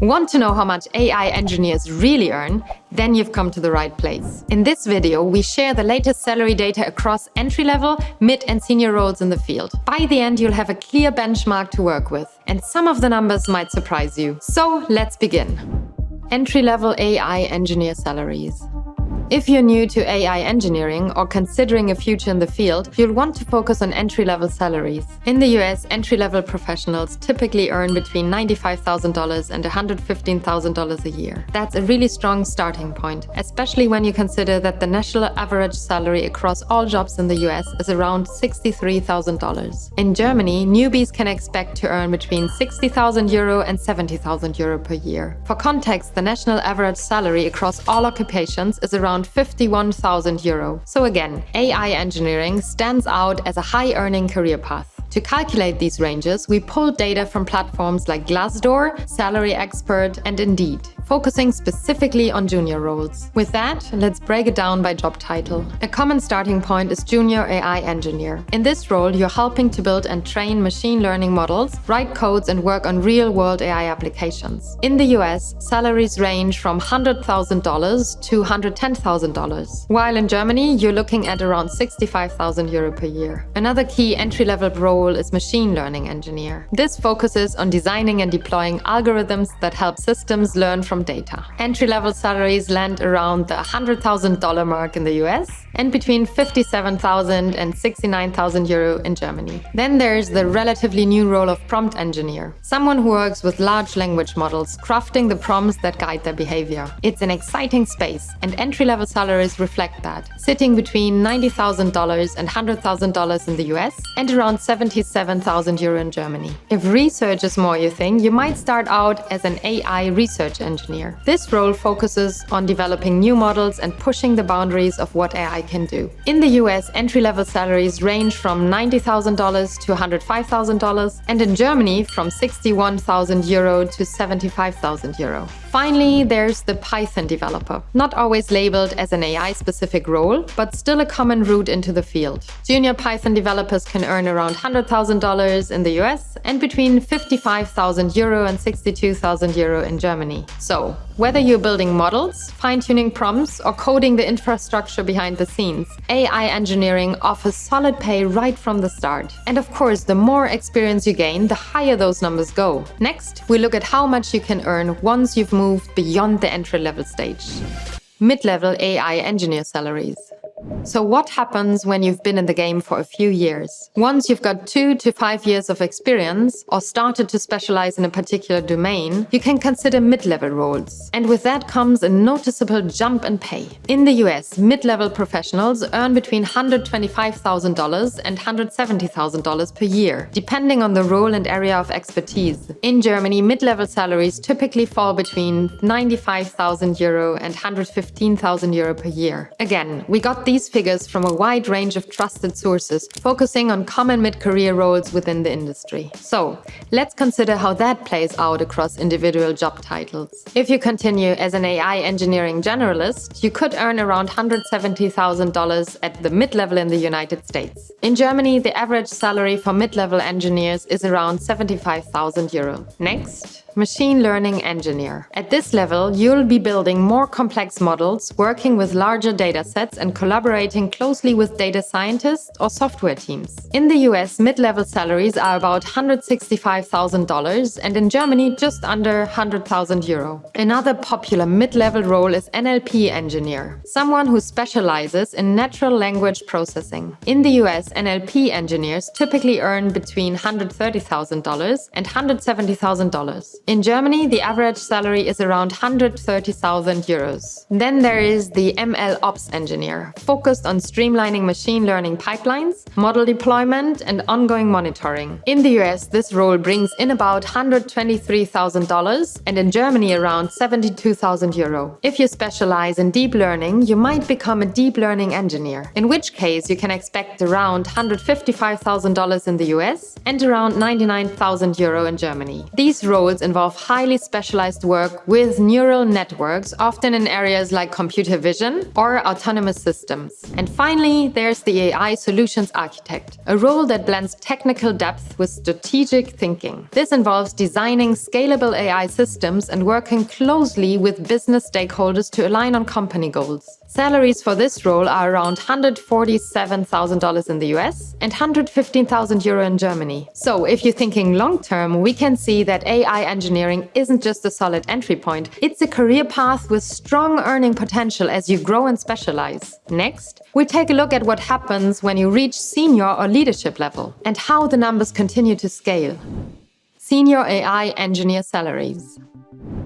Want to know how much AI engineers really earn? Then you've come to the right place. In this video, we share the latest salary data across entry-level, mid and senior roles in the field. By the end, you'll have a clear benchmark to work with, and some of the numbers might surprise you. So let's begin. Entry-level AI engineer salaries. If you're new to AI engineering or considering a future in the field, you'll want to focus on entry-level salaries. In the US, entry-level professionals typically earn between $95,000 and $115,000 a year. That's a really strong starting point, especially when you consider that the national average salary across all jobs in the US is around $63,000. In Germany, newbies can expect to earn between €60,000 and €70,000 per year. For context, the national average salary across all occupations is around €51,000. So again, AI engineering stands out as a high-earning career path. To calculate these ranges, we pulled data from platforms like Glassdoor, Salary Expert, and Indeed, focusing specifically on junior roles. With that, let's break it down by job title. A common starting point is junior AI engineer. In this role, you're helping to build and train machine learning models, write codes, and work on real-world AI applications. In the US, salaries range from $100,000 to $110,000, while in Germany, you're looking at around €65,000 per year. Another key entry-level role is machine learning engineer. This focuses on designing and deploying algorithms that help systems learn from data. Entry-level salaries land around the $100,000 mark in the US and between €57,000 and €69,000 in Germany. Then there's the relatively new role of prompt engineer, someone who works with large language models, crafting the prompts that guide their behavior. It's an exciting space, and entry-level salaries reflect that, sitting between $90,000 and $100,000 in the US and around €77,000 in Germany. If research is more your thing, you might start out as an AI research engineer. This role focuses on developing new models and pushing the boundaries of what AI can do. In the US, entry-level salaries range from $90,000 to $105,000, and in Germany from €61,000 to €75,000. Finally, there's the Python developer, not always labeled as an AI-specific role, but still a common route into the field. Junior Python developers can earn around $100,000 in the US and between €55,000 and €62,000 in Germany. So, whether you're building models, fine-tuning prompts, or coding the infrastructure behind the scenes, AI engineering offers solid pay right from the start. And of course, the more experience you gain, the higher those numbers go. Next, we look at how much you can earn once you've moved beyond the entry-level stage. Mid-level AI engineer salaries. So what happens when you've been in the game for a few years? Once you've got 2 to 5 years of experience or started to specialize in a particular domain, you can consider mid-level roles. And with that comes a noticeable jump in pay. In the US, mid-level professionals earn between $125,000 and $170,000 per year, depending on the role and area of expertise. In Germany, mid-level salaries typically fall between €95,000 and €115,000 per year. Again, we got these figures from a wide range of trusted sources, focusing on common mid-career roles within the industry. So, let's consider how that plays out across individual job titles. If you continue as an AI Engineering Generalist, you could earn around $170,000 at the mid-level in the United States. In Germany, the average salary for mid-level engineers is around €75,000. Next, machine learning engineer. At this level, you'll be building more complex models, working with larger datasets, and collaborating closely with data scientists or software teams. In the US, mid-level salaries are about $165,000, and in Germany, just under €100,000. Another popular mid-level role is NLP engineer, someone who specializes in natural language processing. In the US, NLP engineers typically earn between $130,000 and $170,000. In Germany, the average salary is around €130,000. Then there is the ML Ops engineer, focused on streamlining machine learning pipelines, model deployment, and ongoing monitoring. In the US, this role brings in about $123,000, and in Germany around €72,000. If you specialize in deep learning, you might become a deep learning engineer, in which case you can expect around $155,000 in the US and around €99,000 in Germany. These roles involve involve highly specialized work with neural networks, often in areas like computer vision or autonomous systems. And finally, there's the AI solutions architect, a role that blends technical depth with strategic thinking. This involves designing scalable AI systems and working closely with business stakeholders to align on company goals. Salaries for this role are around $147,000 in the US and €115,000 in Germany. So if you're thinking long-term, we can see that AI engineering isn't just a solid entry point. It's a career path with strong earning potential as you grow and specialize. Next, we take a look at what happens when you reach senior or leadership level and how the numbers continue to scale. Senior AI engineer salaries.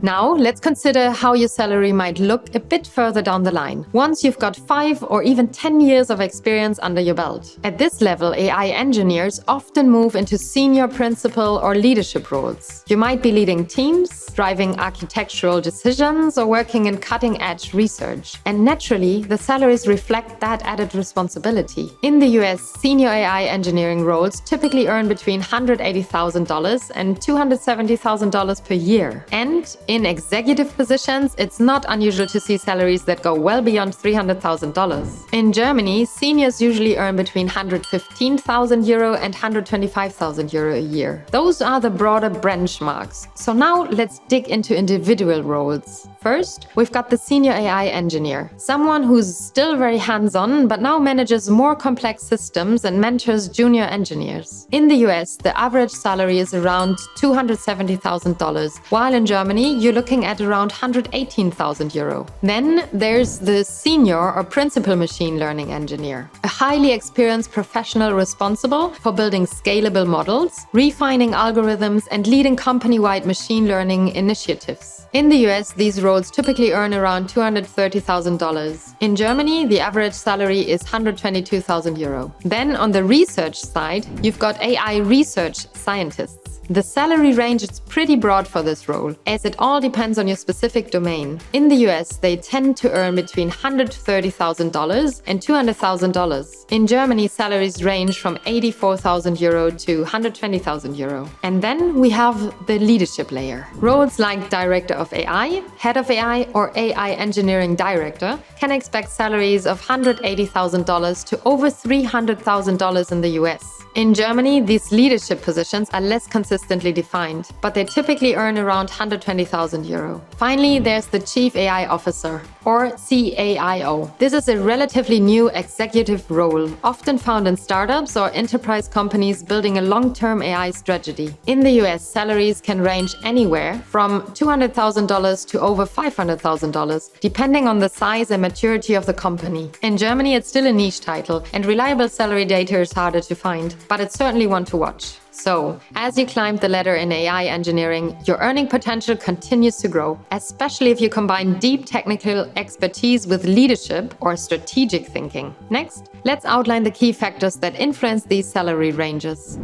Now, let's consider how your salary might look a bit further down the line, once you've got 5 or even 10 years of experience under your belt. At this level, AI engineers often move into senior principal or leadership roles. You might be leading teams, driving architectural decisions, or working in cutting-edge research. And naturally, the salaries reflect that added responsibility. In the US, senior AI engineering roles typically earn between $180,000 and $270,000 per year. And in executive positions, it's not unusual to see salaries that go well beyond $300,000. In Germany, seniors usually earn between €115,000 and €125,000 a year. Those are the broader benchmarks. So now let's dig into individual roles. First, we've got the senior AI engineer, someone who's still very hands-on, but now manages more complex systems and mentors junior engineers. In the US, the average salary is around $270,000, while in Germany, you're looking at around €118,000. Then there's the senior or principal machine learning engineer, a highly experienced professional responsible for building scalable models, refining algorithms, and leading company-wide machine learning initiatives. In the US, these roles typically earn around $230,000. In Germany, the average salary is €122,000. Then on the research side, you've got AI research scientists. The salary range is pretty broad for this role, as it all depends on your specific domain. In the US, they tend to earn between $130,000 and $200,000. In Germany, salaries range from €84,000 to €120,000. And then we have the leadership layer. Roles like Director of AI, Head of AI, or AI Engineering Director can expect salaries of $180,000 to over $300,000 in the US. In Germany, these leadership positions are less consistently defined, but they typically earn around €120,000. Finally, there's the Chief AI Officer, or CAIO. This is a relatively new executive role, often found in startups or enterprise companies building a long-term AI strategy. In the US, salaries can range anywhere from $200,000 to over $500,000, depending on the size and maturity of the company. In Germany, it's still a niche title, and reliable salary data is harder to find, but it's certainly one to watch. So, as you climb the ladder in AI engineering, your earning potential continues to grow, especially if you combine deep technical expertise with leadership or strategic thinking. Next, let's outline the key factors that influence these salary ranges.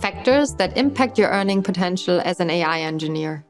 Factors that impact your earning potential as an AI engineer.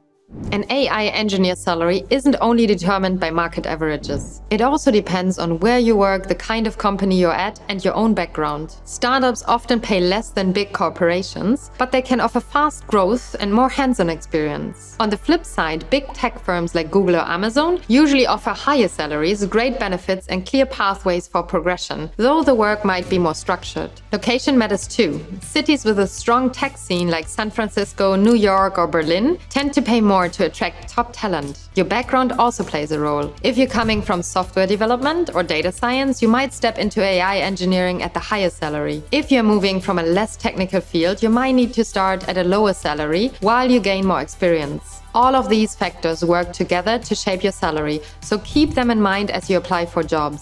An AI engineer salary isn't only determined by market averages. It also depends on where you work, the kind of company you're at, and your own background. Startups often pay less than big corporations, but they can offer fast growth and more hands-on experience. On the flip side, big tech firms like Google or Amazon usually offer higher salaries, great benefits, and clear pathways for progression, though the work might be more structured. Location matters too. Cities with a strong tech scene like San Francisco, New York, or Berlin tend to pay more to attract top talent. Your background also plays a role. If you're coming from software development or data science, you might step into AI engineering at the higher salary. If you're moving from a less technical field, you might need to start at a lower salary while you gain more experience. All of these factors work together to shape your salary, so keep them in mind as you apply for jobs.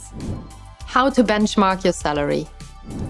How to benchmark your salary.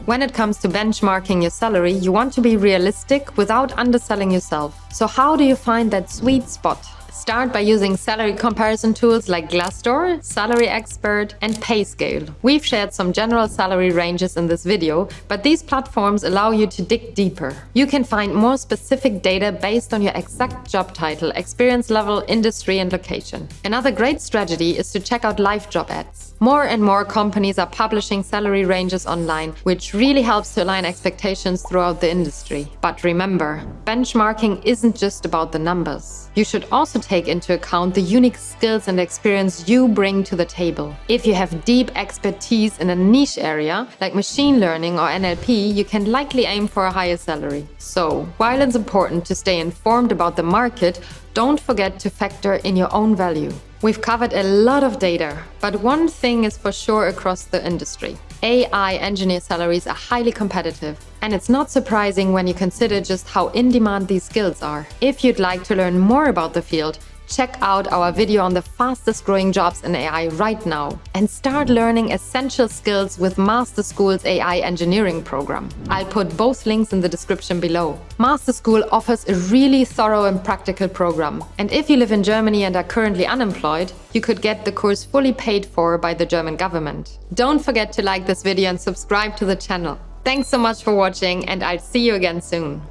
When it comes to benchmarking your salary, you want to be realistic without underselling yourself. So how do you find that sweet spot? Start by using salary comparison tools like Glassdoor, Salary Expert, and PayScale. We've shared some general salary ranges in this video, but these platforms allow you to dig deeper. You can find more specific data based on your exact job title, experience level, industry, and location. Another great strategy is to check out live job ads. More and more companies are publishing salary ranges online, which really helps to align expectations throughout the industry. But remember, benchmarking isn't just about the numbers. You should also take into account the unique skills and experience you bring to the table. If you have deep expertise in a niche area, like machine learning or NLP, you can likely aim for a higher salary. So, while it's important to stay informed about the market, don't forget to factor in your own value. We've covered a lot of data, but one thing is for sure across the industry. AI engineer salaries are highly competitive, and it's not surprising when you consider just how in demand these skills are. If you'd like to learn more about the field, check out our video on the fastest growing jobs in AI right now and start learning essential skills with Masterschool's AI engineering program. I'll put both links in the description below. Masterschool offers a really thorough and practical program, and if you live in Germany and are currently unemployed, you could get the course fully paid for by the German government. Don't forget to like this video and subscribe to the channel. Thanks so much for watching, and I'll see you again soon.